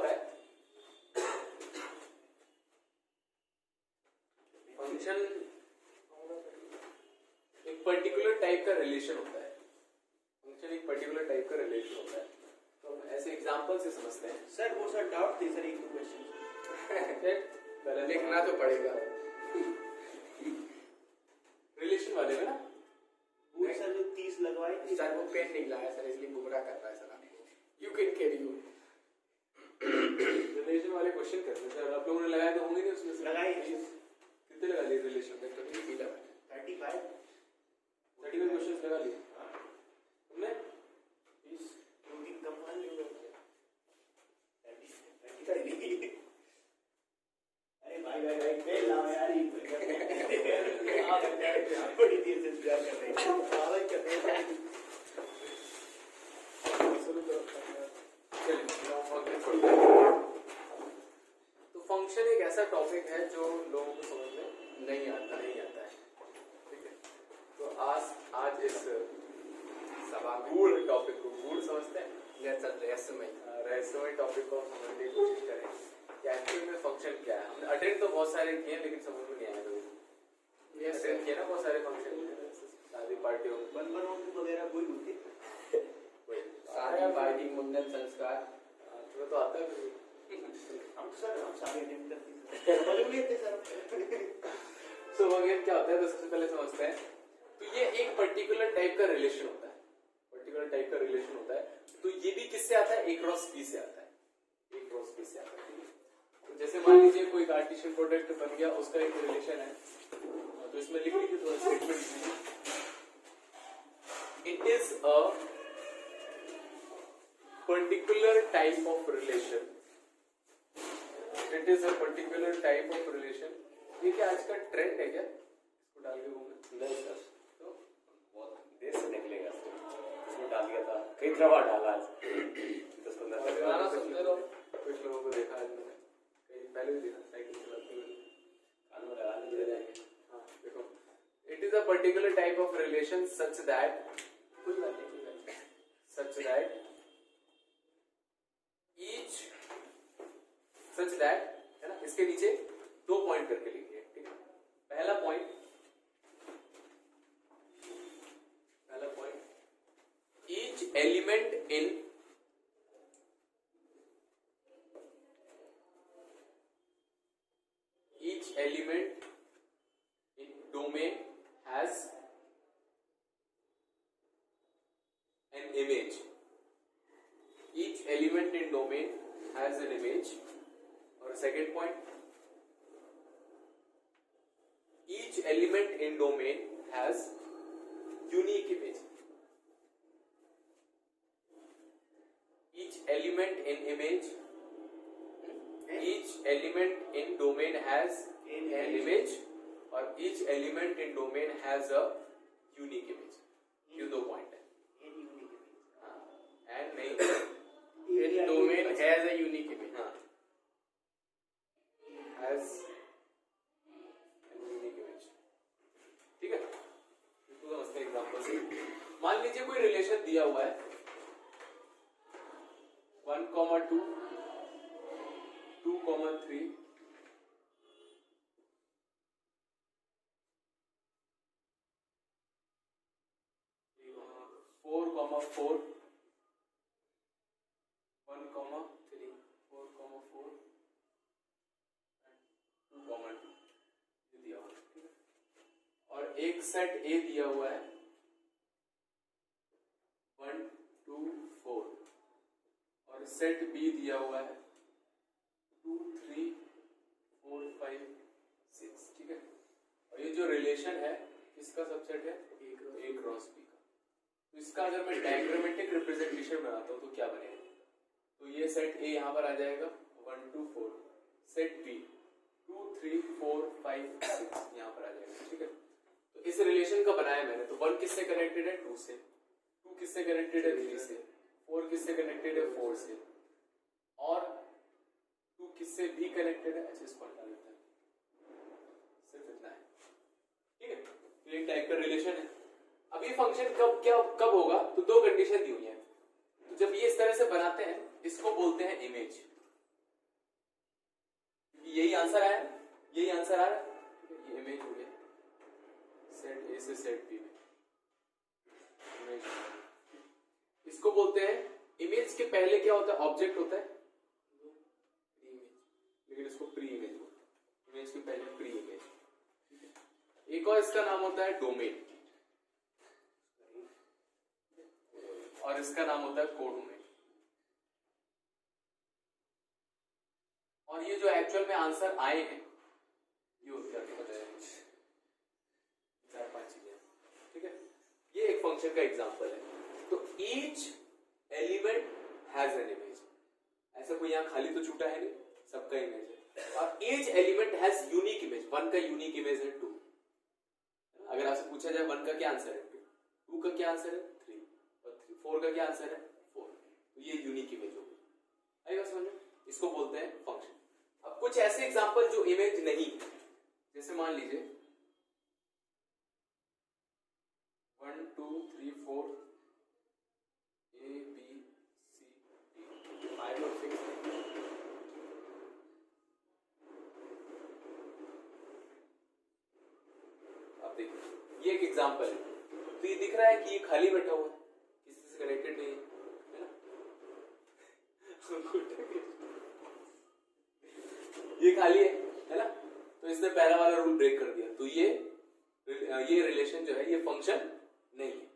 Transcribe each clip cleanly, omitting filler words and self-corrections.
होता है, फंक्शन एक पर्टिकुलर टाइप का रिलेशन होता है, फंक्शन एक पर्टिकुलर टाइप का रिलेशन होता है। तो हम ऐसे एग्जांपल से समझते हैं। सर वो सर डाउट थी सर, एक दो क्वेश्चन लिखना तो पड़ेगा रिलेशन वाले में ना। वो सर जो 30 लगवाए थे सर वो पेन नहीं लाया सर, इसलिए गुमराह कर रहा है sir. You can carry on. Relation वाले क्वेश्चन करते हैं सर, आप लोगों ने लगाए तो होंगे नहीं उसमें से? लगाए कितने लगा लिए रिलेशन में? तो 35 क्वेश्चंस लगा लिए तुमने? 20 क्योंकि कम मान लो। अरे भाई फेल ना यार, ये बड़ी देर से इंतजार कर रहे हैं, पागल कर रहे हैं। तो फंक्शन एक ऐसा टॉपिक है जो लोगों को समझ में नहीं आता है, ठीक है? तो आज इस सभा में गूढ़ टॉपिक को गूढ़ समझते हैं, रहस्यमय टॉपिक को हम समझने की कोशिश करें कि एक्चुअली में फंक्शन क्या है। हमने अटेंड तो बहुत सारे किए लेकिन समझ में नहीं आया लोगों को। अटेंड किए ना बहुत सारे फंक्शन, शादी पार्टियों बन वगैरह कोई होते सारे पार्टी मुंडन संस्कार तुम्हें तो आता है। हम सारे अटेंड करते हैं, समझ लेते सर। तो वगैरह क्या होता है तो सबसे पहले समझते हैं। तो ये एक पर्टिकुलर टाइप का रिलेशन होता है, पर्टिकुलर टाइप का रिलेशन होता है। तो ये भी किससे आता है? A क्रॉस B से आता है, A क्रॉस B से आता है, ठीक है? तो जैसे मान लीजिए कोई कार्टेशियन प्रोडक्ट बन गया, उसका एक रिलेशन है, तो इसमें लिख लीजिए थोड़ा statement. It is a particular type of relation, it is a particular type of relation. ये क्या आज का ट्रेंड है क्या इसको डाल के घूमना? नहीं सर, तो बहुत देर से निकलेगा इसको डाल दिया था, कई दफा डाला आज 10-15 गाना सुनते रहो। कुछ लोगों को देखा है मैंने, कहीं पहले भी देखा साइकिल चलाते हुए, कान में लगा ले जाएंगे। हाँ देखो, it is a particular type of relation such that है ना। इसके नीचे 2 पॉइंट करके लिखिए, ठीक है? पहला point each element in domain has an image. Each element in domain has an image. और second point, each element in domain has unique image. Each element in domain has an image, और each element in domain has a unique image. ये 2 point है। And नहीं, in domain has a unique image। हाँ, has a unique image, ठीक है? इसको समझते हैं एग्जांपल से। मान लीजिए कोई रिलेशन दिया हुआ है 1,2, 2,3, 4,4, 1,3, 4,4 and 2,2 ये दिया हुआ है, ठीक है? और एक सेट A दिया हुआ है 1, 2, 4, और सेट B दिया हुआ है 2, 3, 4, 5, 6, ठीक है? और ये जो रिलेशन है किसका सबसेट है? A क्रॉस B का। तो इसका अगर मैं डायग्रामेटिक रिप्रेजेंटेशन बनाता हूं तो क्या बनेगा? तो ये सेट A यहां पर आ जाएगा 1, 2, 4, सेट B 2, 3, 4, 5, 6 यहां पर आ जाएगा, ठीक है? तो इस रिलेशन का बनाया मैंने। तो 1 किससे कनेक्टेड है? 2 से, 2 किससे कनेक्टेड है? 3 से, 4 किससे कनेक्टेड है? 4 से, और 2 किससे भी कनेक्टेड है? अच्छा इसको हटा लेते हैं, सिर्फ इतना है, ठीक है? तो एक टाइप का रिलेशन है। अब ये फंक्शन कब होगा? तो 2 कंडीशन दी हुई है। तो जब ये इस तरह से बनाते हैं इसको बोलते हैं इमेज, आंसर आया, यही आंसर आ रहा है, ये इमेज हो गया सेट ए से सेट बी में इमेज। इसको बोलते हैं इमेज के पहले क्या होता है, ऑब्जेक्ट होता है प्री इमेज, लेकिन इसको प्री इमेज बोलते हैं, इमेज के पहले प्री इमेज। एक और इसका नाम होता है डोमेन, और इसका नाम होता है कोडोमेन। और ये जो एक्चुअल में आंसर आए हैं ये होते हैं, पता है कुछ 4-5 चीजें, ठीक है। ये एक फंक्शन का एग्जांपल है। तो each element has an image, ऐसा कोई यहाँ खाली तो छूटा है नहीं, सबका इमेज है। और each element has unique image, 1 का यूनिक इमेज है 2। अगर आपसे पूछा जाए 1 का क्या आंसर है 2 का क्या आंसर है 3, और 4 का क्या आंसर है 4, तो ये यूनिक इमेज होगी। आएगा समझ में? इसको बोलते हैं फंक्शन। अब कुछ ऐसे एग्जांपल जो इमेज नहीं, जैसे मान लीजिए 1 2 3 4 A B C D 5 और 6। अब देखिए ये एक एग्जांपल है, तो ये दिख रहा है कि ये खाली बैठा हुआ है, किसी से कनेक्टेड नहीं है ना। ये खाली है ना, तो इसने पहला वाला रूल ब्रेक कर दिया, तो ये रिलेशन जो है ये फंक्शन नहीं है।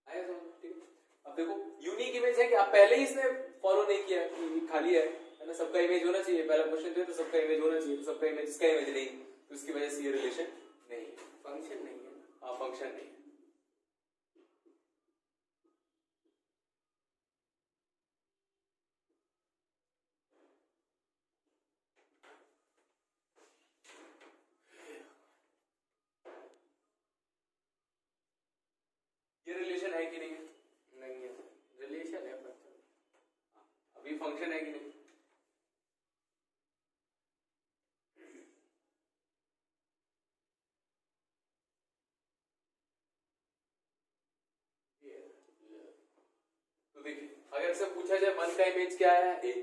आया समझ? ठीक है। अब देखो यूनिक इमेज है कि आप पहले ही इसने फॉलो नहीं किया कि खाली है ना, सबका इमेज होना चाहिए, पहला क्वेश्चन जो है तो सबका इमेज होना चाहिए, तो सबका इमेज, इसका इमेज नहीं, तो इसकी वजह से ये रिलेशन नहीं है, फंक्शन नहीं है। हाँ फंक्शन नहीं है। ये रिलेशन है कि नहीं है? नहीं है, रिलेशन है पर अभी फंक्शन है कि नहीं? तो देखिए अगर से पूछा जाए 1 का इमेज क्या है A,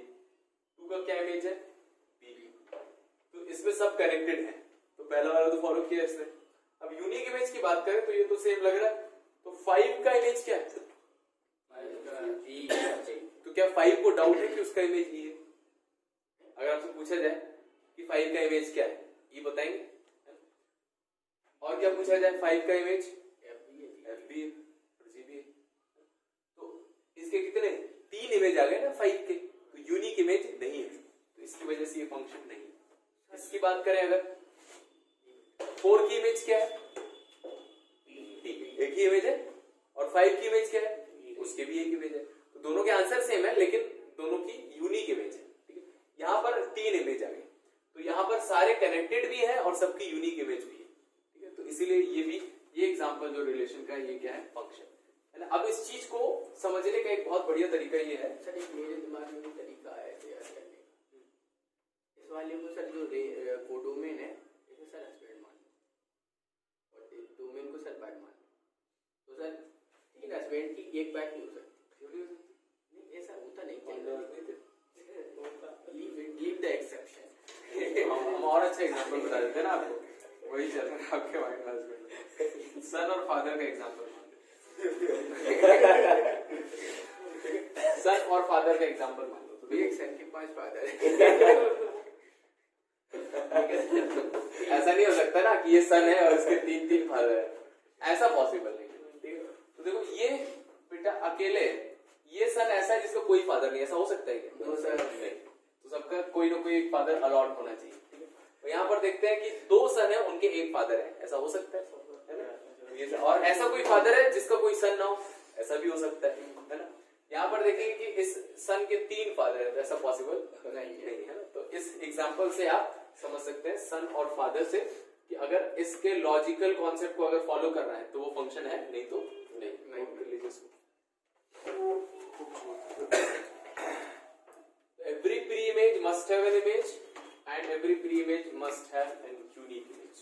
2 का क्या इमेज है B, तो इसमें सब कनेक्टेड है, तो पहला वाला तो फॉलो किया इसने। अब यूनिक इमेज की बात करें तो ये तो सेम लग रहा है, तो 5 का इमेज क्या है? तो क्या 5 को डाउट है कि उसका इमेज E है? अगर आपसे पूछा जाए कि 5 का इमेज क्या है, E बताएंगे? और क्या पूछा जाए 5 का इमेज FB है और GB है, तो इसके कितने 3 इमेज आ गए ना 5 के, तो यूनिक इमेज नहीं है, तो इसकी वजह से ये फंक्शन नहीं है। इसकी बात करें अगर 4 की इमेज क्या है, एक ही इमेज है, और 5 की इमेज क्या है, उसके भी एक इमेज है, तो दोनों के आंसर सेम है लेकिन दोनों की यूनिक इमेज है। ठीक है, यहाँ पर 3 इमेज आ गई, तो यहाँ पर सारे कनेक्टेड भी है और सबकी यूनिक इमेज भी है। ठीक है, तो इसीलिए ये एग्जांपल जो रिलेशन का है ये क्या है फंक्शन है ना। अब इस चीज को समझने का एक बहुत बढ़िया तरीका ये है, सर एक मेरे दिमाग में भी तरीका है तैयार करने का। इस वाले को सर जो कोडोमेन है इसे सर हस्बैंड मान लो और डोमेन को सर वाइफ मान लो, तो सर 3 हस्बैंड की एक वाइफ नहीं हो सकती। नहीं ऐसा होता नहीं, लीव द एक्सेप्शन। हम और अच्छा एग्जांपल बता देते हैं ना आपको, वही चल रहा है आपके माइंड में हस्बैंड, सन और फादर का एग्जांपल सन और फादर का एग्जांपल मान लो, तो एक सन के 5 फादर ऐसा नहीं हो सकता ना कि ये सन है और इसके 3 फादर है, ऐसा पॉसिबल नहीं है। ठीक है, तो देखो ये बेटा अकेले, ये सन ऐसा है जिसका कोई फादर नहीं, ऐसा हो सकता है क्या? नो सर नहीं, तो सबका कोई ना कोई एक फादर अलॉट होना चाहिए। ठीक है, तो यहाँ पर देखते हैं कि 2 सन है उनके एक फादर है, ऐसा हो सकता है ना? और ऐसा कोई फादर है जिसका कोई सन ना हो, ऐसा भी हो सकता है ना। यहाँ पर देखेंगे कि इस सन के 3 फादर है, तो ऐसा पॉसिबल नहीं है ना। तो इस एग्जांपल से आप समझ सकते हैं सन और फादर से कि अगर इसके लॉजिकल कॉन्सेप्ट को अगर फॉलो कर रहा है तो वो फंक्शन है, नहीं तो नहीं religious. Every pre-image must have an image and every pre-image must have an unique image.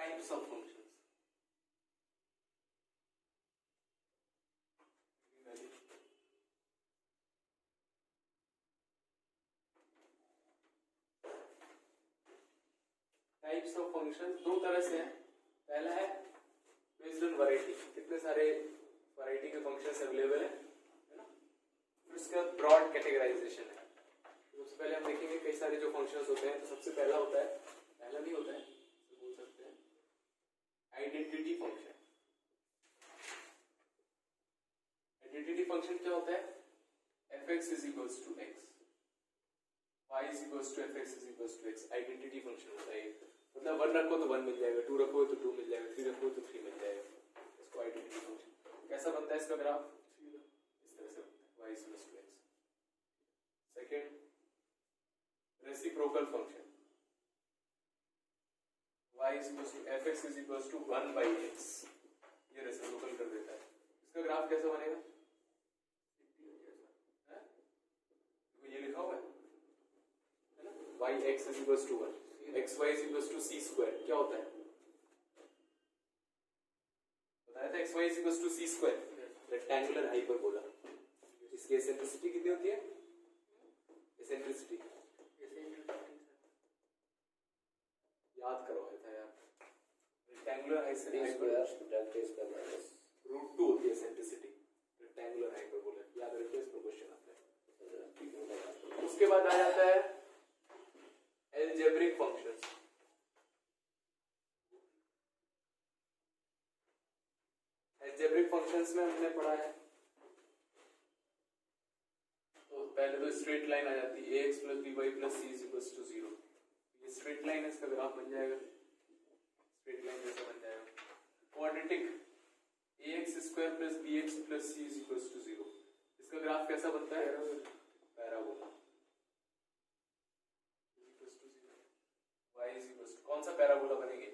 Types of functions. Types of functions दो तरह से हैं। पहला है बेस्ड ऑन वैरायटी, कितने सारे वैरायटी के फंक्शंस अवेलेबल है ना। फिर उसका ब्रॉड कैटेगराइजेशन है। सबसे पहले हम देखेंगे कई सारे जो फंक्शंस होते हैं। तो सबसे पहला होता है, पहला नहीं होता है तो बोल सकते हैं आइडेंटिटी फंक्शन। आइडेंटिटी फंक्शन क्या होता है? fx is equals to x, y is equals to fx is equals to x। Identity function होता है। मतलब 1 रखो तो 1 मिल जाएगा, 2 रखो तो 2 मिल जाएगा, 3 रखो तो 3 मिल जाएगा। इसको आइडेंटिटी फंक्शन। कैसा बनता है इसका ग्राफ? इस तरह से बनता है, y is equals to x। Second reciprocal function, y is equals to fx is equals to 1 by x। ये रेसिप्रोकल कर देता है। इसका ग्राफ कैसा बनेगा? ये लिखा हुआ है ना, y x is equals to 1, x y is equals to c square। क्या होता है बताया था? x y is equals to c square, rectangular hyperbola. इसकी एसेंट्रिसिटी कितनी होती है? एसेंट्रिसिटी याद करो था यार, रेक्टेंगुलर हाइपरबोला √2 होती है एसेंट्रिसिटी रेक्टेंगुलर हाइपरबोला। याद रखिए, इस पर क्वेश्चन आता है। उसके बाद आ जाता है अलजेब्रिक फंक्शंस। अलजेब्रिक फंक्शंस में हमने पढ़ा है, तो पहले तो स्ट्रेट लाइन आ जाती है ax + by + c = 0। ये स्ट्रेट लाइन है, इसका ग्राफ बन जाएगा स्ट्रेट लाइन जैसा बन जाएगा। Quadratic ax² + bx + c = 0। इसका ग्राफ कैसा बनता है? Parabola. y is equals to, कौन सा पैराबोला बनेगी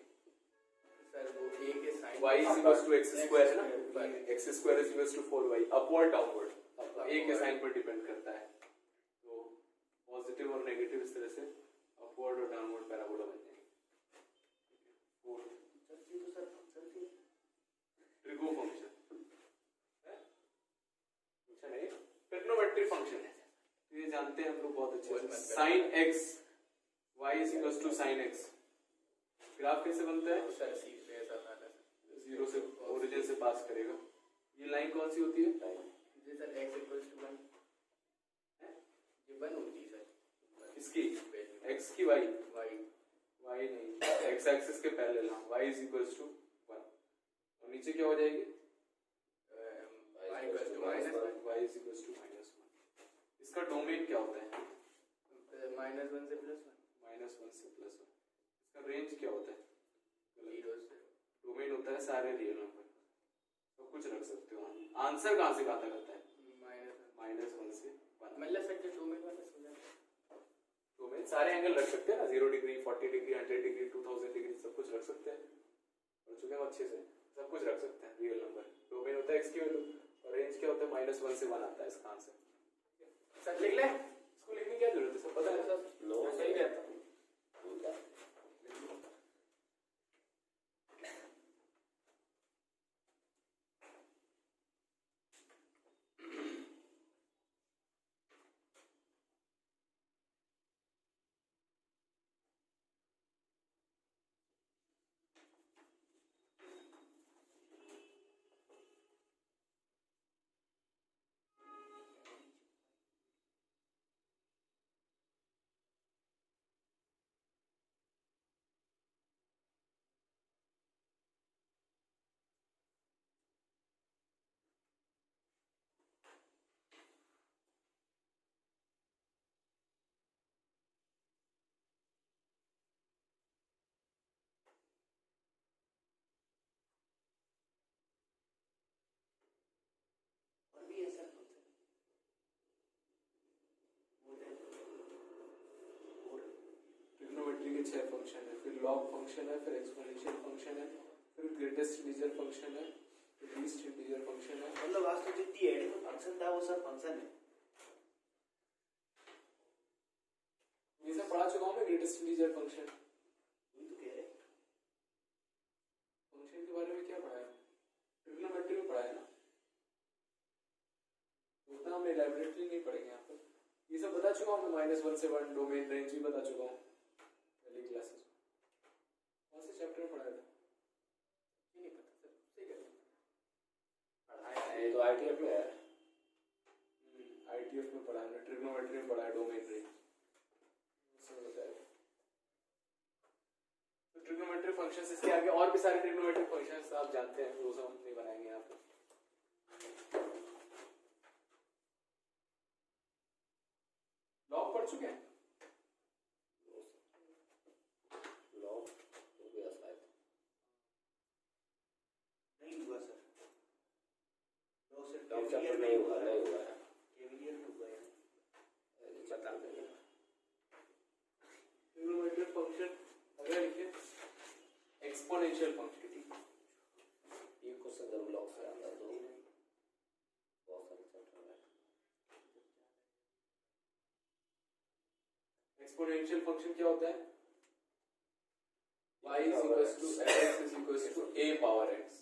सर? वो a के sign y is equals to x² है ना, x² is equals to 4y। Upward downward a के साइन पर डिपेंड करता है। तो पॉजिटिव और नेगेटिव इस तरह से अपवर्ड और डाउनवर्ड पैराबोला बन जाएंगे। ट्रिगो फंक्शन फंक्शन है, ट्रिग्नोमेट्री फंक्शन है, तो ये जानते हैं हम लोग बहुत अच्छे से। sin x y is equals to sin x। Graph कैसे बनता है? सर सीधे ऐसा था ना, 0 से ओरिजिन से पास करेगा। ये लाइन कौन सी होती है? जी सर x = 1 है, ये 1 होती है सर। किसकी? x की y y नहीं, x एक्सिस के पैरेलल। हाँ, y is equals to 1 और नीचे क्या हो जाएगी? y = -1। y is equals to -1। इसका डोमेन क्या होता है? -1 से +1, -1 से +1। इसका रेंज क्या होता है? 0 से। डोमेन होता है सारे रियल नंबर, तो कुछ रख सकते हो। आंसर कहाँ से कहाँ तक आता है? -1 से 1। मतलब सर जो डोमेन वाला समझा, डोमेन सारे एंगल रख सकते हैं ना, 0 डिग्री, 40 डिग्री, 100 डिग्री, 2000 डिग्री, सब कुछ रख सकते हैं। पढ़ चुके हैं अच्छे से, सब कुछ रख सकते हैं रियल नंबर। डोमेन होता है x की वैल्यू और रेंज क्या होता है? -1 से 1 आता है इसका आंसर। सर लिख ले, इसको लिखने की क्या जरूरत है? सब पता है सर। नो सही रहता है। और भी है सर ट्रिग्नोमेट्री के 6 फंक्शन है, फिर लॉग फंक्शन है, फिर एक्सपोनेंशियल फंक्शन है, फिर ग्रेटेस्ट इंटीजर फंक्शन है, फिर लीस्ट इंटीजर फंक्शन है। मतलब आज तो जितनी एड में फंक्शन था वो सब फंक्शन है। ये सब पढ़ा चुका हूँ मैं, ग्रेटेस्ट इंटीजर फंक्शन। वही तो कह रहे हैं। बारे में क्या पढ़ा है? ट्रिग्नोमेट्री में पढ़ा है ना, उतना हम एलैबोरेटली नहीं पढ़ेंगे यहाँ पर। ये सब बता चुका हूँ मैं, -1 से 1 डोमेन रेंज भी बता चुका हूँ पहली क्लासेस में। कौन से चैप्टर में पढ़ाया था? ये नहीं पता सर, सही कह रहे हैं। पढ़ाया है ये तो ITF में है। ITF में पढ़ा है, ट्रिग्नोमेट्री में पढ़ा है, डोमेन रेंज सब बताया। तो ट्रिग्नोमेट्री फंक्शंस, इसके आगे और भी सारे ट्रिग्नोमेट्री फंक्शंस आप जानते हैं, वो सब हम नहीं बनाएंगे यहाँ पे। लॉग पढ़ चुके हैं? लॉग हो गया शायद। नहीं हुआ sir, log sir log chapter नहीं हुआ है। केवीलियर में हुआ है। बता देंगे। ट्रिग्नोमेट्री फंक्शन अगर लिखे एक्सपोनेंशियल फंक्शन, ये क्वेश्चन जब लॉग से आता तो बहुत सारे चैप्टर में एक्सपोनेंशियल फंक्शन क्या होता है? y is equals to x is equals to a power x,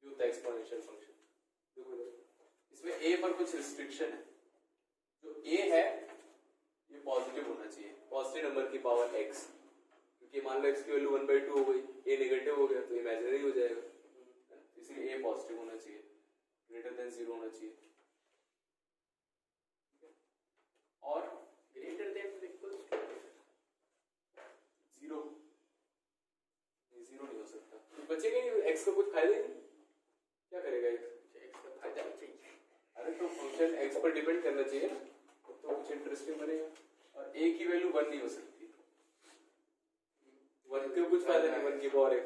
ये होता है एक्सपोनेंशियल फंक्शन। देखो इधर, इसमें a पर कुछ रिस्ट्रिक्शन है। जो a है ये पॉजिटिव होना चाहिए, पॉजिटिव नंबर की पावर x, क्योंकि मान लो x की वैल्यू 1/2 हो गई, a नेगेटिव हो गया तो इमेजिनरी हो जाएगा, इसलिए a पॉजिटिव होना चाहिए, ग्रेटर देन 0 होना चाहिए। और ग्रेटर देन इक्वल्स टू 0 नहीं हो सकता, तो बचेगा नहीं, x का कुछ फायदा ही नहीं, क्या करेगा x? x का फायदा भी चाहिए। अरे तो फंक्शन x पर डिपेंड करना चाहिए ना, तो कुछ इंटरेस्टिंग बनेगा। और a की वैल्यू 1 नहीं हो सकती, 1 का कुछ फायदा नहीं, 1 की पावर x।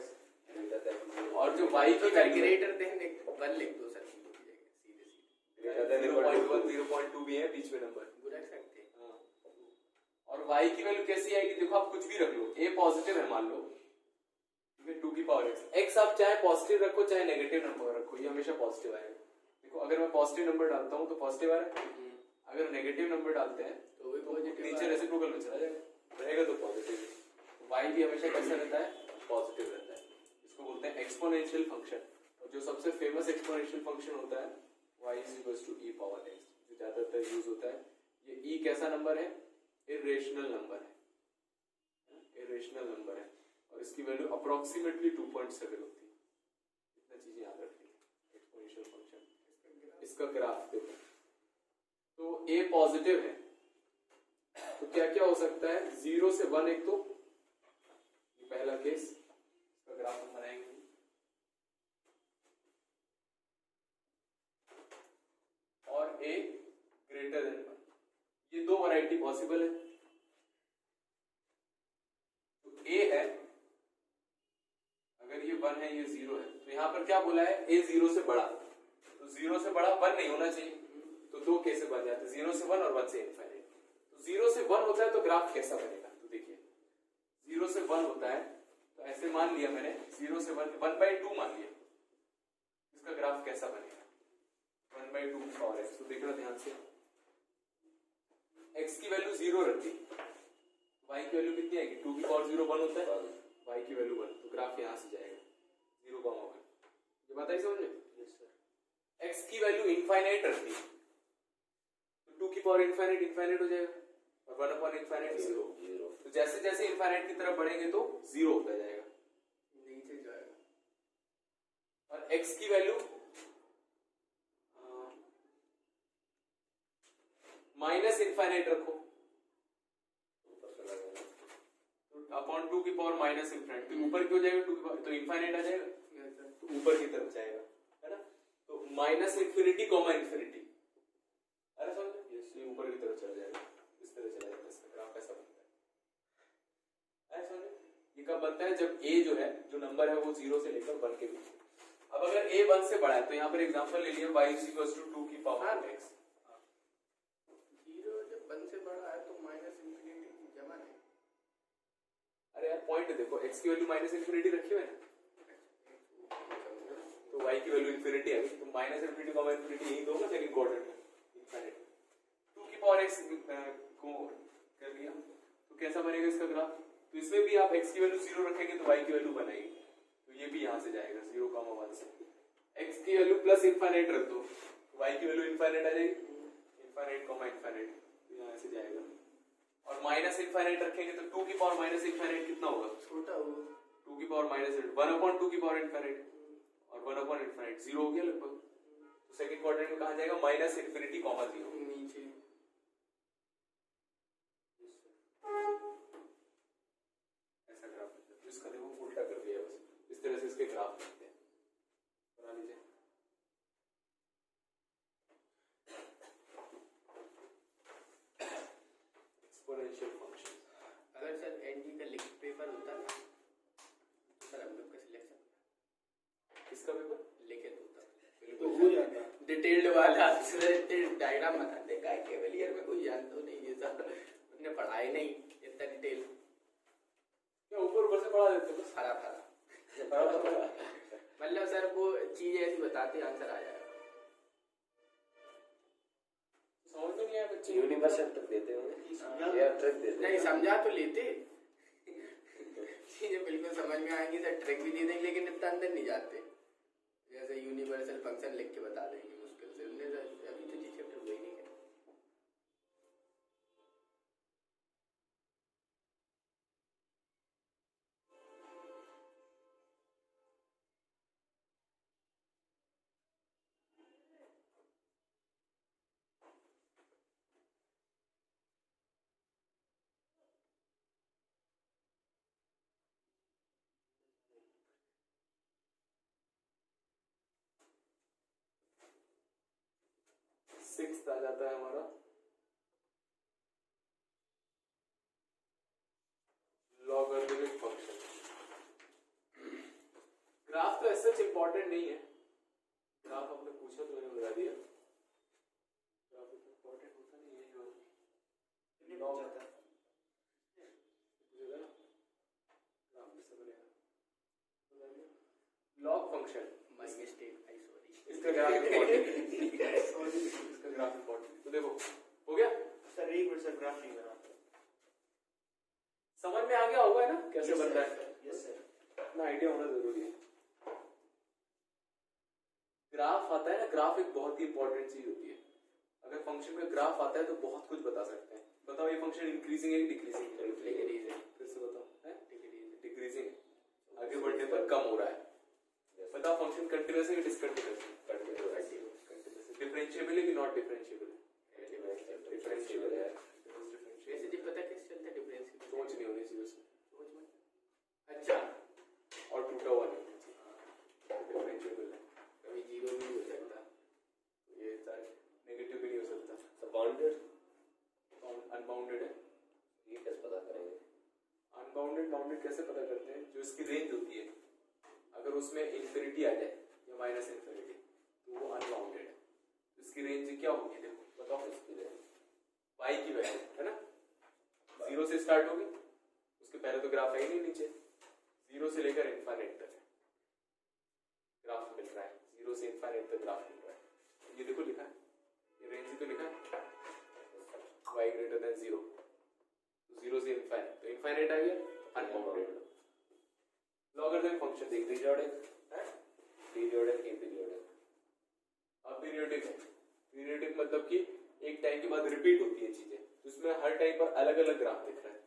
और जो y की वैल्यू ग्रेटर देन 1 लिख दो सर, सीधे सीधे। ग्रेटर देन 0.1 0.2 भी है बीच में नंबर, वो रख सकते हैं। हाँ। और y की वैल्यू कैसी आएगी? देखो आप कुछ भी रख लो, a पॉजिटिव है मान लो, 2 की पावर x आप चाहे पॉजिटिव रखो चाहे नेगेटिव नंबर रखो, ये हमेशा पॉजिटिव आएगा। देखो अगर मैं पॉजिटिव नंबर डालता हूँ तो पॉजिटिव आ रहा है, अगर नेगेटिव नंबर डालते हैं तो भी पॉजिटिव नीचे रेसिप्रोकल में चला जाएगा, रहेगा तो पॉजिटिव। y भी हमेशा कैसा रहता है? पॉजिटिव रहता है। इसको बोलते हैं एक्सपोनेंशियल फंक्शन। और जो सबसे फेमस एक्सपोनेंशियल फंक्शन होता है y is equals to e power x, जो ज्यादातर यूज होता है। ये e कैसा नंबर है? इरेशनल नंबर है, इरेशनल नंबर है, और इसकी वैल्यू अप्रोक्सीमेटली 2.7 होती है। इतना चीजें याद रखिए एक्सपोनेंशियल फंक्शन। इसका ग्राफ देखो, तो a पॉजिटिव है तो क्या क्या हो सकता है? 0 से 1 एक, तो ये पहला केस, इसका ग्राफ हम बनाएंगे। और a ग्रेटर देन 1, ये दो वैरायटी पॉसिबल है। तो a है, अगर ये 1 है ये 0 है, तो यहां पर क्या बोला है? a 0 से बड़ा, तो 0 से बड़ा 1 नहीं होना चाहिए, तो दो केसेस बन जाते हैं, 0 से 1 और 1 से इनफाइनाइट। तो 0 से 1 होता है तो ग्राफ कैसा बनेगा? तो देखिए 0 से 1 होता है तो ऐसे मान लिया मैंने, 0 से 1/2 मान लिया, इसका ग्राफ कैसा बनेगा? 1/2 और x, तो देखना ध्यान से, x की वैल्यू 0 रखती, y की वैल्यू कितनी आएगी? 2 की पावर 0 1 होता है, y की वैल्यू 1, तो ग्राफ यहां से जाएगा 0,1। ये बात आई समझ में? x की वैल्यू इनफाइनाइट रखती, तो 2 की पावर इनफाइनाइट हो जाएगा, और 1/∞ 0। तो जैसे जैसे इनफाइनाइट की तरफ बढ़ेंगे तो 0 होता जाएगा, नीचे जाएगा। और x की वैल्यू -∞ रखो, तो अपॉन 2 की पावर -∞, तो ऊपर क्यों जाएगा? 2 की पावर, तो इनफाइनाइट आ जाएगा, तो ऊपर की तरफ जाएगा, है ना? तो -∞, अरे समझ, ये ऊपर की तरफ चला जाएगा, इस तरह चला जाएगा, इसका ग्राफ ऐसा बनता है। अरे समझ, ये कब बनता है? जब a जो है, जो नंबर है वो 0 से लेकर 1 के बीच। अब अगर a 1 से बड़ा है, तो यहाँ पर एग्जांपल ले लिया, y is equals to 2 की पावर x। 0 जब 1 से बड़ा है तो -∞ की जमा है। अरे यार पॉइंट देखो, x की वैल्यू -∞ रखी हुई है ना, तो y की वैल्यू इनफिनिटी है, तो -∞, यही दो ना सेकंड क्वाड्रेंट में, इनफिनिटी। 2 की पावर x को कर लिया, तो कैसा बनेगा इसका ग्राफ? तो इसमें भी आप x की वैल्यू 0 रखेंगे तो y की वैल्यू बनाएगी, तो ये भी यहाँ से जाएगा 0,1 से। x की वैल्यू प्लस इनफाइनाइट रख दो, y की वैल्यू इनफाइनाइट आ जाएगी, इनफाइनाइट कॉमा इनफाइनाइट, तो यहाँ से जाएगा। और माइनस इनफाइनाइट रखेंगे तो 2 की पावर माइनस इनफाइनाइट कितना होगा? छोटा होगा। 2 की पावर माइनस 1/2 की पावर इनफाइनाइट, और 1 इनफाइनाइट 0 हो गया लगभग। तो सेकंड क्वाड्रेंट में कहाँ जाएगा? माइनस इनफिनिटी कॉमा 0 नीचे। ऐसा ग्राफ बनता है। तो इसका देखो उल्टा कर दिया बस, इस तरह से इसके ग्राफ बनते हैं। बना लीजिए। Exponential function. अगर सर एनडी का लिखित पेपर होता ना तो सर हम लोग का सिलेक्शन किसका पेपर? लिखित होता तो हो जाता। डिटेल्ड वाला। सर डायग्राम बताते का केवल ईयर में कोई जानता नहीं ये सब, उन्हें पढ़ाई नहीं इतना डिटेल, क्या ऊपर से पढ़ा देते बस? फरा मतलब सर वो चीजें ऐसी बताते आंसर आ जाएगा। समझ में नहीं आया बच्चे। यूनिवर्सल तक देते होंगे या ट्रिक देते? नहीं समझा तो लेते, चीजें बिल्कुल समझ में आएंगी सर, ट्रिक भी दे देंगे लेकिन इतना अंदर नहीं जाते। जैसे यूनिवर्सल फंक्शन लिख के बता देंगे मुश्किल से, उन्हें अभी तो जी चैप्टर हुआ ही नहीं है। सिक्स्थ आ जाता है हमारा लॉगरिथमिक फंक्शन। ग्राफ तो ऐसा इंपॉर्टेंट नहीं है, ग्राफ आपने पूछा तो मैंने बता दिया। ग्राफ इंपॉर्टेंट होता नहीं है, जो लॉग आता है पूछेगा ना ग्राफ कैसे बनेगा। Log function my mistake, I sorry. इसका ग्राफ इंपॉर्टेंट इसका ग्राफ इंपॉर्टेंट। तो देखो हो गया सर एक मिनट सर, ग्राफ नहीं बना। समझ में आ गया होगा ना कैसे Yes, बनता sir. है? Yes sir. इतना आइडिया होना जरूरी है। ग्राफ आता है ना, ग्राफ एक बहुत ही इंपॉर्टेंट चीज होती है। अगर फंक्शन में ग्राफ आता है तो बहुत कुछ बता सकते हैं। बताओ ये फंक्शन इंक्रीजिंग है कि डिक्रीजिंग है? डिक्रीजिंग है। फिर से बताओ है? डिक्रीजिंग है, आगे बढ़ने पर कम हो रहा है। बताओ फंक्शन कंटीन्यूअस है कि डिसकंटीन्यूअस है? कंटीन्यूअस। डिफरेंशिएबल है कि नॉट डिफरेंशिएबल? डिफरेंशिएबल है। वैसे जी पता कैसे चलता है डिफरेंस? सोच नहीं होनी चाहिए उसमें, सोच में। अच्छा, और टूटा हुआ नहीं होना चाहिए। डिफरेंशिएबल है, कभी जीरो भी हो सकता, ये नेगेटिव भी नहीं हो सकता। बाउंडेड अनबाउंडेड है। ये कैसे पता करेंगे? अनबाउंडेड बाउंडेड कैसे पता करते हैं? जो इसकी रेंज होती है, अगर उसमें इंफिनिटी आ जाए या माइनस इंफिनिटी तो वो अनबाउंडेड है। इसकी रेंज क्या होगी? देखो बताओ इसकी रेंज y की वैल्यू है ना, 0 से स्टार्ट होगी, उसके पहले तो ग्राफ है ही नहीं, नीचे 0 से लेकर इनफाइनाइट तक ग्राफ मिल रहा है। 0 से इनफाइनाइट तक ग्राफ मिल रहा है। ये देखो लिखा है, ये रेंज ही तो लिखा है y ग्रेटर देन 0, 0 से इनफाइनाइट, तो इनफाइनाइट आ गया अनबाउंडेड। लॉगरिथमिक फंक्शन देख लीजिए, पीरियोडिक अपीरियोडिक। अपीरियोडिक है, पीरियोडिक मतलब कि एक टाइम के बाद रिपीट होती है चीजें, तो इसमें हर टाइम पर अलग अलग ग्राफ दिख रहा है।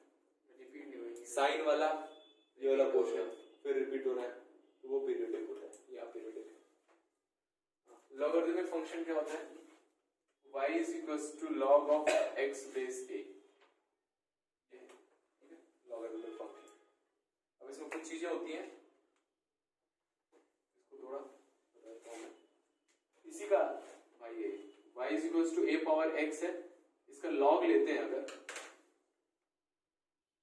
रिपीट नहीं होगी। साइन वाला ये वाला पोर्शन फिर रिपीट हो रहा है, तो वो पीरियोडिक होता है, ये अपीरियोडिक है। लॉगरिथमिक फंक्शन क्या होता है? y = log of x base a, logarithmic function. अब इसमें कुछ चीजें होती हैं, इसको थोड़ा बताता हूं मैं। इसी का भाई ये y = a पावर x है, इसका log लेते हैं अगर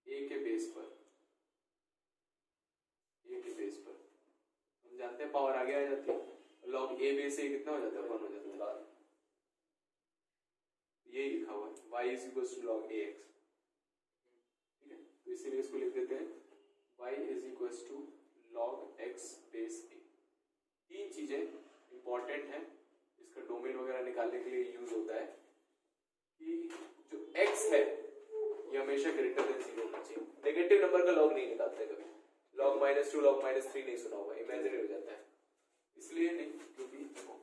a के बेस पर, हम जानते हैं पावर आगे आ जाती है, log a बेस a कितना हो जाता है? 1 हो जाता है। यही लिखा हुआ है y = log ax, ठीक है? तो इसीलिए इसको लिख देते हैं y = log x base a। तीन चीजें इंपॉर्टेंट हैं, इसका डोमेन वगैरह निकालने के लिए यूज होता है कि जो x है ये हमेशा ग्रेटर देन 0 होना चाहिए। नेगेटिव नंबर का लॉग नहीं निकालते कभी, log -2 log -3 नहीं सुना होगा, इमेजिनरी हो जाता है, इसलिए नहीं, क्योंकि देखो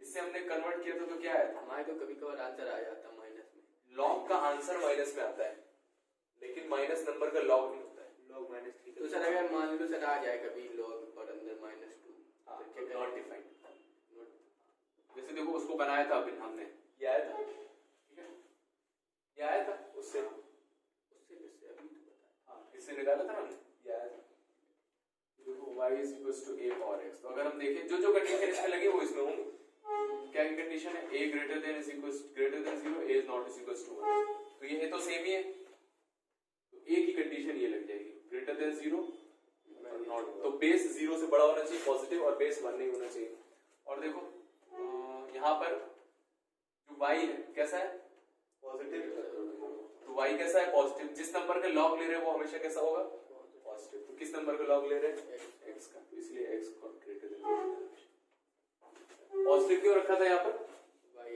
इससे हमने कन्वर्ट किया तो क्या है, हमारे तो कभी कभार आंसर आ जाता माइनस में, लॉग का आंसर माइनस में आता है, लेकिन माइनस नंबर का लॉग नहीं होता है, log -3 तो सर अगर मान लो सर आ जाए कभी लॉग और अंदर -2 हाँ, तो क्या नॉट डिफाइंड। जैसे देखो उसको बनाया था अभी हमने, ये आया था, ठीक है, ये आया था उससे किससे अभी तो बताया, हाँ इससे निकाला था हमने, ये आया था, देखो y is equals to a power x, तो अगर हम देखें जो जो कंडीशन इसमें लगी वो इसमें होंगी, क्या की कंडीशन है, a greater than is equals greater than 0, a is not is equals to 1, तो ये तो सेम ही है, तो a की कंडीशन ये लग जाएगी greater than 0 और नॉट, तो बेस 0 से बड़ा होना चाहिए पॉजिटिव और बेस 1 नहीं होना चाहिए। और देखो यहाँ पर जो y है कैसा है, पॉजिटिव, तो y कैसा है, पॉजिटिव, जिस नंबर का लॉग ले रहे हैं वो हमेशा कैसा होगा, पॉजिटिव, तो किस नंबर का लॉग ले रहे हैं, x का, तो इसलिए x ग्रेटर देन, पॉजिटिव क्यों रखा था यहाँ पर, भाई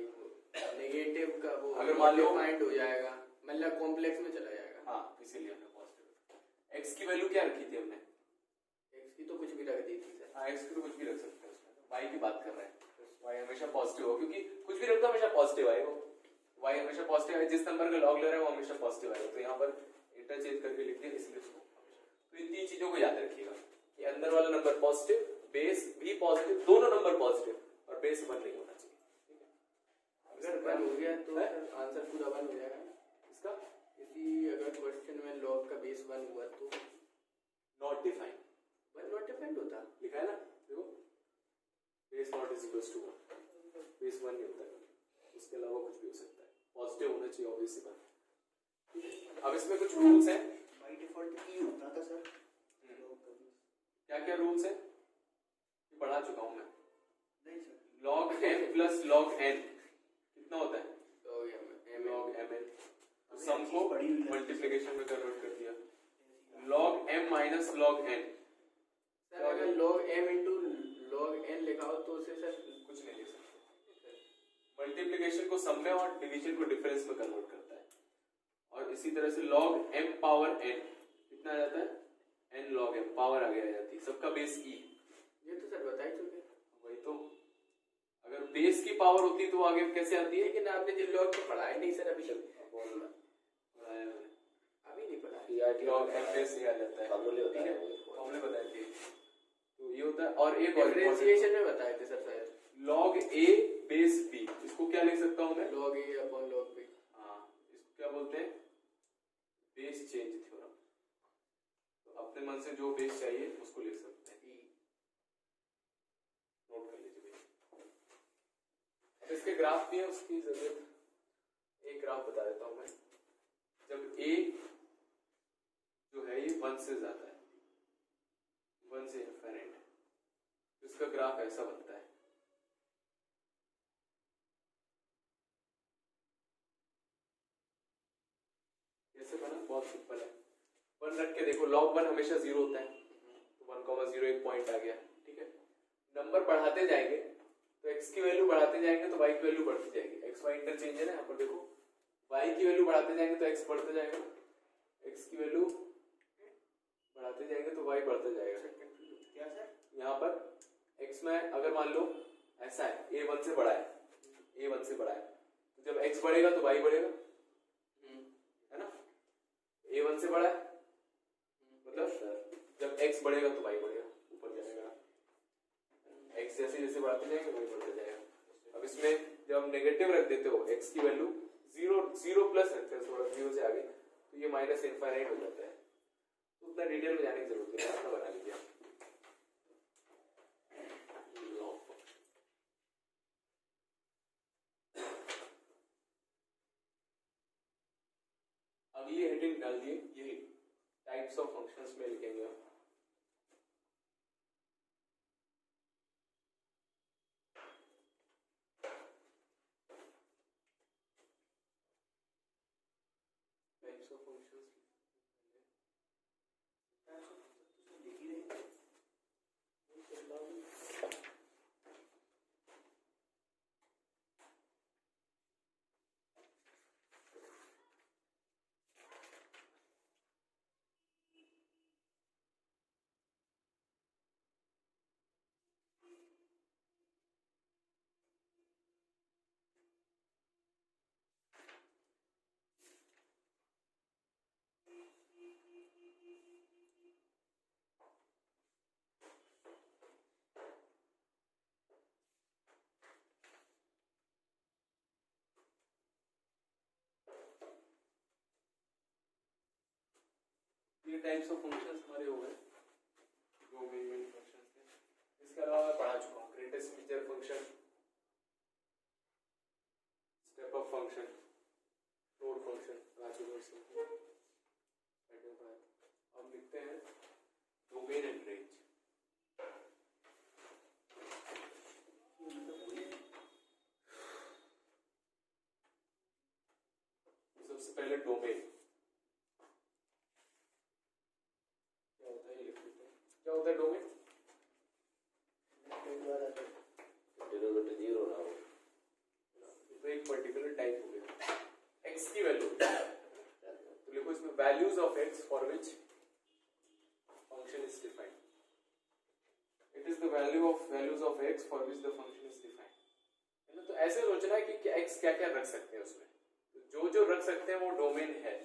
नेगेटिव का वो अगर मान लो डिफाइंड हो जाएगा, मतलब कॉम्प्लेक्स में चला जाएगा, हाँ इसीलिए हमने पॉजिटिव, x की वैल्यू क्या रखी थी हमने, x की तो कुछ भी रख दी थी सर, हाँ x की तो कुछ भी रख सकते हैं उसमें, y की बात कर रहे हैं, y हमेशा पॉजिटिव हो, क्योंकि कुछ भी रखो हमेशा पॉजिटिव आएगा, y हमेशा पॉजिटिव है, जिस नंबर का लॉग ले रहा है वो हमेशा पॉजिटिव आएगा, तो यहाँ पर इंटरचेंज करके लिख दिया इसलिए उसको, तो इन तीन चीजों को याद रखिएगा, ये अंदर वाला नंबर पॉजिटिव, बेस भी पॉजिटिव, दोनों नंबर पॉजिटिव और बेस 1 नहीं होना चाहिए, ठीक है, अगर 1 हो गया तो आंसर पूरा 1 हो जाएगा इसका, यदि अगर क्वेश्चन में लॉग का बेस 1 हुआ तो नॉट डिफाइंड, 1 नॉट डिफाइंड होता, लिखा है ना, देखो base not is equals to 1, base 1 नहीं होता, उसके अलावा कुछ भी हो सकता है, पॉजिटिव होना चाहिए ऑब्वियसली बात। अब इसमें कुछ रूल्स हैं, बाय डिफॉल्ट ई होता था सर, क्या क्या रूल्स हैं, पढ़ा चुका हूं मैं, नहीं sir, log m plus log n कितना होता है, log mn, तो सम को मल्टीप्लिकेशन में कन्वर्ट कर दिया, log m minus log n, sir अगर log m into log n लिखा हो तो उसे सर कुछ नहीं लिख सकते, मल्टीप्लिकेशन को सम में और डिवीजन को डिफरेंस में कन्वर्ट करता है, और इसी तरह से log m पावर n कितना आ जाता है, n log m पावर आगे आ जाती है, सबका बेस e, ये तो सर बता ही चुके, वही तो, अगर बेस की पावर होती तो आगे कैसे आती है, लेकिन आपने जो लॉग तो पढ़ा ही नहीं सर अभी तक, पढ़ाया मैंने, अभी नहीं पढ़ा, log m बेस ये आ जाता है, फॉर्मूले होते हैं, फॉर्मूले बताए थे, तो ये होता है, और एक और डिफरेंशिएशन में बताए थे सर शायद, log a बेस b, इसको क्या लिख सकता हूं मैं, log a upon log b, हाँ इसको क्या बोलते हैं, बेस चेंज थ्योरम, तो अपने मन से जो बेस चाहिए उसको लिख सकते हैं, नोट कर लीजिए भाई। अब इसके ग्राफ भी है, उसकी जरूरत, एक ग्राफ बता देता हूं मैं, जब a जो है ये 1 से ज्यादा है, 1 से इनफिनिट है, तो इसका ग्राफ ऐसा बनता है, कैसे बना, बहुत सिंपल है, 1 रख के देखो, log 1 हमेशा 0 होता है, तो 1,0 एक पॉइंट आ गया, ठीक है, नंबर बढ़ाते जाएंगे तो x की वैल्यू बढ़ाते जाएंगे तो y की वैल्यू बढ़ती जाएगी, x y इंटरचेंज है ना, यहाँ पर देखो y की वैल्यू बढ़ाते जाएंगे तो x बढ़ते जाएगा, x की वैल्यू बढ़ाते जाएंगे तो y बढ़ता जाएगा, क्या सर, यहाँ पर x में अगर मान लो ऐसा है, a 1 से बड़ा है, a 1 से बड़ा है, तो जब x बढ़ेगा तो y बढ़ेगा, है ना, a 1 से बड़ा है, मतलब जब x बढ़ेगा तो y बढ़ेगा, ऊपर जाएगा, x जैसे जैसे बढ़ाते जाएंगे y बढ़ते जाएगा। अब इसमें जब हम नेगेटिव रख देते हो, x की वैल्यू 0 प्लस रखते हैं, थोड़ा 0 से आगे, तो ये माइनस इनफाइनाइट हो जाता है, तो उतना डिटेल में जाने की जरूरत नहीं है, अपना बना लीजिए। अगली हेडिंग डाल दिए, ये टाइप्स ऑफ फंक्शंस में लिखेंगे हम, टाइप्स ऑफ फंक्शंस लिख ही रहे, टाइप्स ऑफ फंक्शंस हमारे हो गए, दो मेन फंक्शंस थे। इसके अलावा मैं पढ़ा चुका हूँ greatest feature function, step up function, floor function पढ़ा चुका हूँ इसमें। अब लिखते हैं डोमेन एंड रेंज। सबसे पहले डोमेन क्या होता है, ये लिख लेते हैं। क्या होता है डोमेन? डिनोमिनेटर जीरो ना हो तो एक पर्टिकुलर टाइप हो गया, एक्स की वैल्यू तो लिखो इसमें values of x for which function is defined. It is the value of values of x for which the function is defined, है ना। तो ऐसे सोचना है कि एक्स क्या क्या रख सकते हैं उसमें, जो जो रख सकते हैं वो डोमेन है,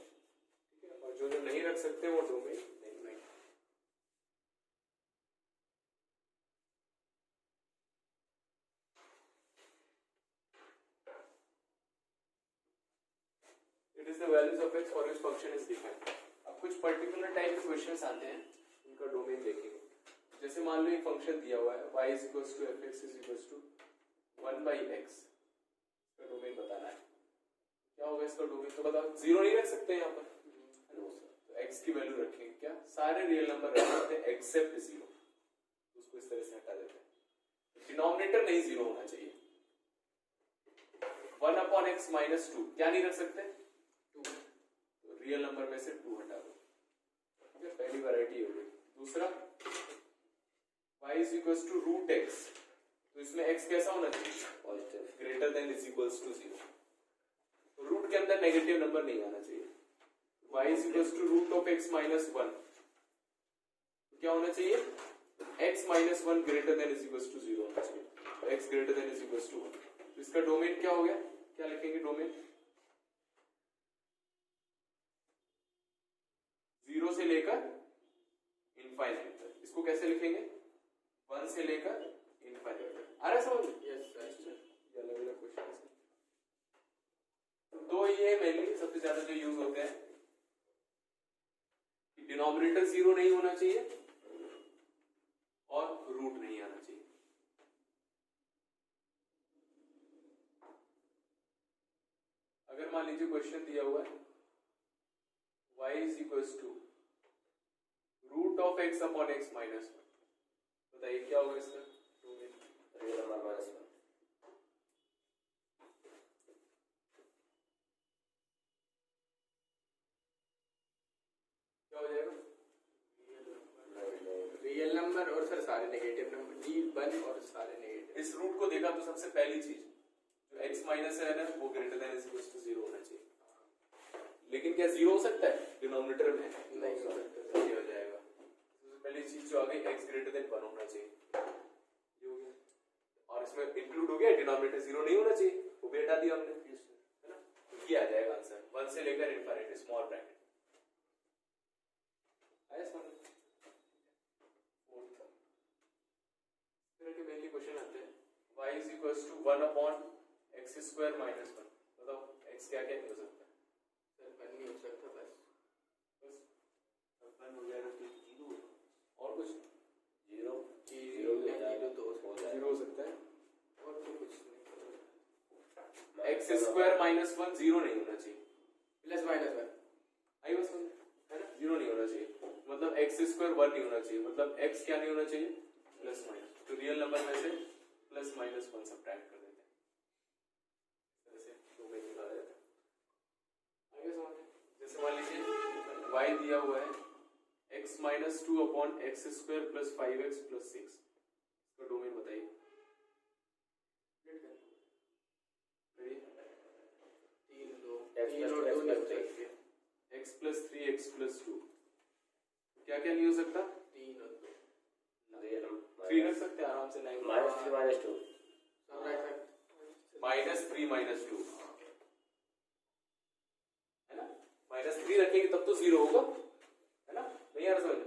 ठीक है, और जो जो नहीं रख सकते वो डोमेन नहीं है। It is the values of x for which function is defined. अब कुछ पर्टिकुलर टाइप के क्वेश्चंस आते हैं, उनका डोमेन देखेंगे। जैसे मान लो एक फंक्शन दिया हुआ है y is equals to fx is equals to 1/x, इसका डोमेन बताना है। क्या होगा इसका डोमेन, तो बताओ। जीरो नहीं रख सकते यहाँ पर, तो x की वैल्यू रखेंगे क्या, सारे रियल नंबर रख सकते हैं एक्सेप्ट जीरो, उसको इस तरह से हटा देते हैं। डिनोमिनेटर नहीं जीरो होना चाहिए। 1/x माइनस 2 क्या नहीं रख सकते, 2, तो रियल नंबर में से 2 हटा दो, ठीक है, पहली वैरायटी हो गई। दूसरा y is equals to root x, तो इसमें x कैसा होना चाहिए, positive, greater than is equals to 0, root के अंदर नेगेटिव नंबर नहीं आना चाहिए। y is equals to root of x minus 1, क्या होना चाहिए, x minus 1 greater than is equals to 0 होना चाहिए, तो x greater than is equals to 1। तो इसका डोमेन क्या हो गया, क्या लिखेंगे डोमेन, 0 से लेकर इनफाइनाइट तक। इसको कैसे लिखेंगे, 1 से लेकर इनफाइनाइट तक। आ रहा है समझ में? Yes sir. ये अलग अलग क्वेश्चन है। तो ये मेनली सबसे ज्यादा जो यूज होते हैं कि डिनोमिनेटर जीरो नहीं होना चाहिए और रूट नहीं आना चाहिए। अगर मान लीजिए क्वेश्चन दिया हुआ है y is equals to root of x upon x minus 1, बताइए क्या होगा इसका डोमेन, रियल नंबर माइनस 1, क्या हो जाएगा, रियल नंबर और सर सारे नेगेटिव नंबर, D1 और सारे नेगेटिव। इस रूट को देखा तो सबसे पहली चीज जो x माइनस है ना वो greater than is equals to 0 होना चाहिए। लेकिन क्या 0 हो सकता है डिनोमिनेटर में, नहीं हो सकता, ये हो जाएगा। सबसे पहली चीज जो आ गई x ग्रेटर देन 1 होना चाहिए, ये हो गया। और इसमें इंक्लूड हो गया डिनोमिनेटर 0 नहीं होना चाहिए, वो भी हटा दिया हमने, है ना। ये आ जाएगा आंसर 1 से लेकर इनफिनिटी स्मॉल ब्रैकेट। आया समझ? फोर्थ तरह के मेनली क्वेश्चन आते हैं, y is equals to 1 upon x square minus 1, बताओ x क्या क्या नहीं हो सकता, सर 1 नहीं हो सकता, बस बस 1 हो जाएगा तो 0, और कुछ 0 0 तो हो सकता है, 0 हो सकता है, और तो कुछ नहीं। x स्क्वायर माइनस 1 0 नहीं होना चाहिए, प्लस माइनस 1, आई बस है ना, 0 नहीं होना चाहिए, मतलब x स्क्वायर 1 नहीं होना चाहिए, मतलब x क्या नहीं होना चाहिए, प्लस माइनस, तो रियल नंबर में से प्लस माइनस 1 सब्ट्रैक्ट कर देते हैं, इस तरह से डोमेन निकाला जाता है। आगे समझ, जैसे मान लीजिए y दिया हुआ है x minus 2 upon x square plus 5x plus 6, इसका डोमेन बताइए। x प्लस 3 x प्लस 2 क्या क्या नहीं हो सकता, 3 और 2, रियल 3 रख सकते हैं आराम से, माइनस 3 माइनस 2, सब रख सकते, माइनस 3 माइनस 2 है ना, माइनस 3 रखेंगे तब तो 0 होगा, है ना, नहीं आ रहा समझ,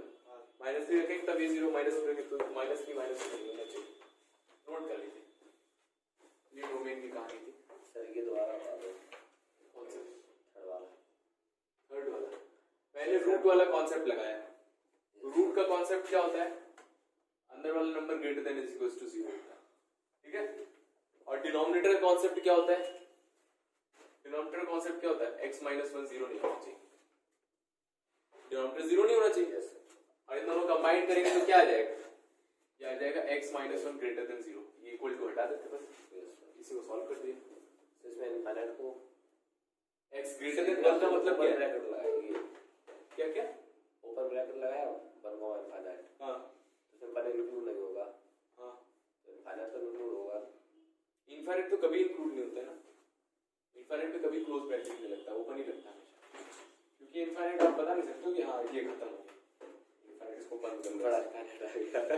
माइनस 3 रखेंगे तब ये 0, माइनस 3 रखेंगे तो माइनस 3 माइनस 2 होना चाहिए। नोट कर लीजिए, ये डोमेन की कहानी थी। सर ये दोबारा बता दो, कौन सा, थर्ड वाला, थर्ड वाला, मैंने रूट वाला कॉन्सेप्ट लगाया। रूट का कॉन्सेप्ट क्या होता है? अंदर वाला number greater than is equal to 0 होता है, ठीक है। और डिनोमिनेटर का कॉन्सेप्ट क्या होता है? डिनोमिनेटर कॉन्सेप्ट क्या होता है? x - 1 0 नहीं होना चाहिए, डिनोमिनेटर 0 नहीं होना चाहिए। और इन दोनों कंबाइन करेंगे तो क्या आ जाएगा? ये आ जाएगा x - 1 ग्रेटर देन 0, ये इक्वल टू हटा देते बस, इसी को सॉल्व कर दिए। तो इसमें इनफाइनाइट को x ग्रेटर देन 1 का मतलब क्या है? ब्रैकेट लगाएंगे, क्या क्या? ऊपर ब्रैकेट लगाया 1 इनफाइनाइट, हाँ तो इसमें पहले इंक्लूड नहीं होगा, हाँ, तो इनफाइनाइट तो इंक्लूड होगा। इनफाइनाइट तो कभी इंक्लूड नहीं होता है ना, इनफाइनाइट में कभी क्लोज ब्रैकेट नहीं लगता, ओपन ही लगता है हमेशा, क्योंकि इनफाइनाइट आप बता नहीं सकते हो कि हाँ ये खत्म हो गया, इनफाइनाइट इसको बंद कर बड़ा दो, इनफाइनाइट आ गया।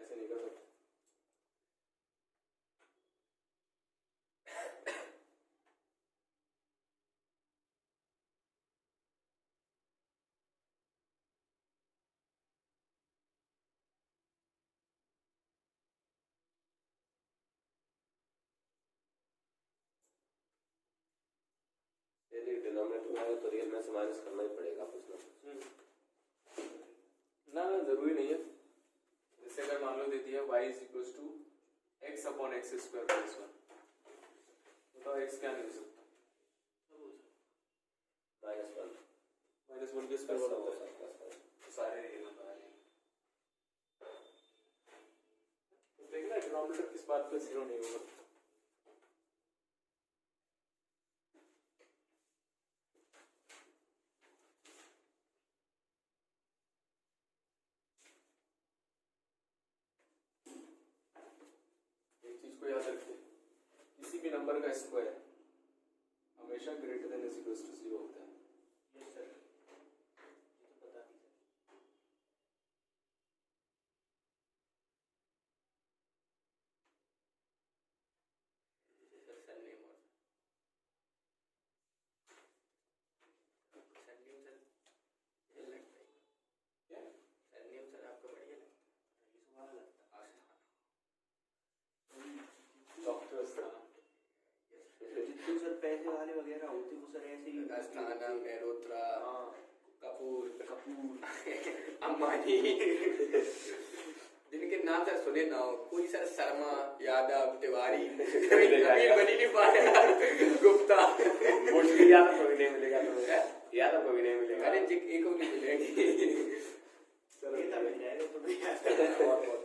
ऐसे नहीं कर सकते। यदि डिनोमिनेटर में है तो रियल में से माइनस करना ही पड़ेगा कुछ ना कुछ। ना ना जरूरी नहीं है। जैसे अगर मान लो दे दिया y = x / x² + 1, बताओ x क्या नहीं हो सकता? -1 -1 के स्क्वायर होता है, तो सारे रियल नंबर आ जाएंगे। तो देखना डिनोमिनेटर किस बात पे 0 नहीं होगा। को याद रखिए, किसी भी नंबर का स्क्वायर हमेशा greater than is equal to 0 होता है। यस सर, ये तो पता नहीं सर। सरनेम और सरनेम सर ये लगता है क्या? सरनेम सर आपका बढ़िया लगता है, ये सुहाना लगता डॉक्टर्स का जितने सर पैसे वाले वगैरह होते वो सर ऐसे ही अस्थाना, मेहरोत्रा, हाँ कपूर, कपूर अंबानी, जिनके नाम सर सुने ना हो, कोई सर शर्मा, यादव, तिवारी, कभी बनी नहीं पाया, गुप्ता, मोस्टली याद कोई नहीं मिलेगा तुम्हें, याद कोई नहीं मिलेगा। अरे एक को नहीं मिलेंगे। ये तब मिल जाएगा तो